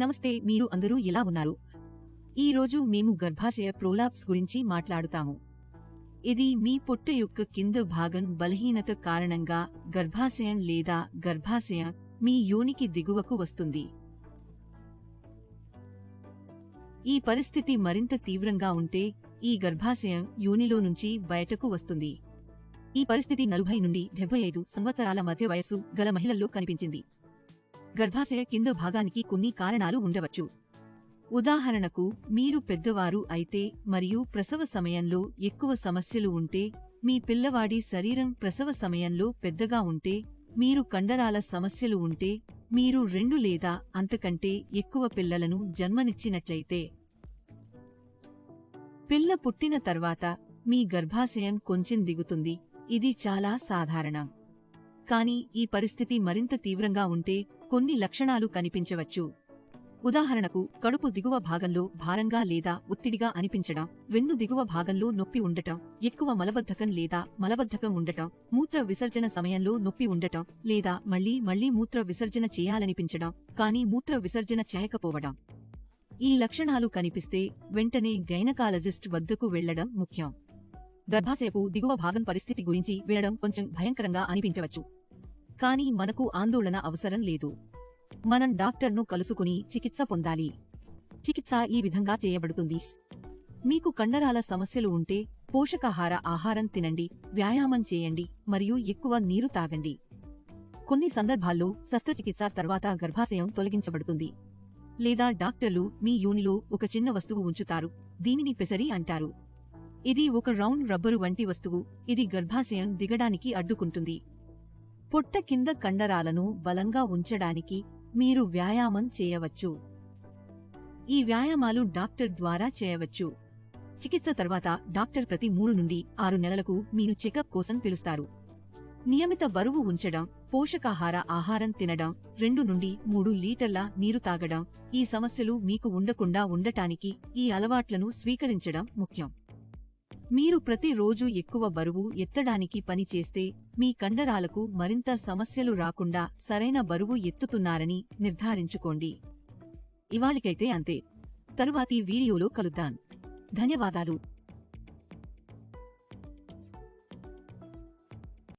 నమస్తే, మీరు అందరూ ఎలా ఉన్నారు? ఈ రోజు మేము గర్భాశయ ప్రోలాప్స్ గురించి మాట్లాడుతాము. ఇది మీ పొట్ట యొక్క కింద భాగం బలహీనత కారణంగా గర్భాశయం లేదా గర్భాశయం మీ యోనికి దిగువకు వస్తుంది. ఈ పరిస్థితి మరింత తీవ్రంగా ఉంటే ఈ గర్భాశయం యోనిలో నుంచి బయటకు వస్తుంది. ఈ పరిస్థితి 40 నుండి 75 సంవత్సరాల మధ్య వయస్సు గల మహిళల్లో కనిపించింది. గర్భాశయ కింద భాగానికి కొన్ని కారణాలు ఉండవచ్చు. ఉదాహరణకు, మీరు పెద్దవారు అయితే మరియు ప్రసవ సమయంలో ఎక్కువ సమస్యలు ఉంటే, మీ పిల్లవాడి శరీరం ప్రసవ సమయంలో పెద్దగా ఉంటే, మీరు కండరాల సమస్యలు ఉంటే, మీరు 2 లేదా అంతకంటే ఎక్కువ పిల్లలను జన్మనిచ్చినట్లయితే. పిల్ల పుట్టిన తర్వాత మీ గర్భాశయం కొంచెం దిగుతుంది. ఇది చాలా సాధారణం. కానీ ఈ పరిస్థితి మరింత తీవ్రంగా ఉంటే కొన్ని లక్షణాలు కనిపించవచ్చు. ఉదాహరణకు, కడుపు దిగువ భాగంలో భారంగా లేదా ఒత్తిడిగా అనిపించడం, వెన్ను దిగువ భాగంలో నొప్పి ఉండటం, ఎక్కువ మలబద్ధకం లేదా మలబద్ధకం ఉండటం, మూత్ర విసర్జన సమయంలో నొప్పి ఉండటం లేదా మళ్లీ మూత్ర విసర్జన చేయాలనిపించడం కానీ మూత్ర విసర్జన చేయకపోవడం. ఈ లక్షణాలు కనిపిస్తే వెంటనే గైనకాలజిస్ట్ వద్దకు వెళ్లడం ముఖ్యం. గర్భాశయపు దిగువ భాగం పరిస్థితి గురించి వినడం కొంచెం భయంకరంగా అనిపించవచ్చు. కానీ మనకు ఆందోళన అవసరం లేదు. మనం డాక్టర్ను కలుసుకుని చికిత్స పొందాలి. చికిత్స ఈ విధంగా చేయబడుతుంది. మీకు కండరాల సమస్యలు ఉంటే పోషకాహార ఆహారం తినండి, వ్యాయామం చేయండి మరియు ఎక్కువ నీరు తాగండి. కొన్ని సందర్భాల్లో శస్త్రచికిత్స తర్వాత గర్భాశయం తొలగించబడుతుంది. లేదా డాక్టర్లు మీ యోనిలో ఒక చిన్న వస్తువు ఉంచుతారు. దీనిని పెసరి అంటారు. ఇది ఒక రౌండ్ రబ్బరు వంటి వస్తువు. ఇది గర్భాశయం దిగడానికి అడ్డుకుంటుంది. పొట్ట కింద కండరాలను బలంగా ఉంచడానికి మీరు వ్యాయామం చేయవచ్చు. ఈ వ్యాయామాలు డాక్టర్ ద్వారా చేయవచ్చు. చికిత్స తర్వాత డాక్టర్ ప్రతి 3 నుండి 6 నెలలకు మీరు చెకప్ కోసం పిలుస్తారు. నియమిత బరువు ఉంచడం, పోషకాహార ఆహారం తినడం, 2 నుండి 3 లీటర్ల నీరు తాగడం, ఈ సమస్యలు మీకు ఉండకుండా ఉండటానికి ఈ అలవాట్లను స్వీకరించడం ముఖ్యం. మీరు ప్రతిరోజు ఎక్కువ బరువు ఎత్తడానికి పని చేస్తే మీ కండరాలకు మరింత సమస్యలు రాకుండా సరైన బరువు ఎత్తుతున్నారని నిర్ధారించుకోండి. ఇవాళకైతే అంతే. తరువాతి వీడియోలో కలుద్దాం. ధన్యవాదాలు.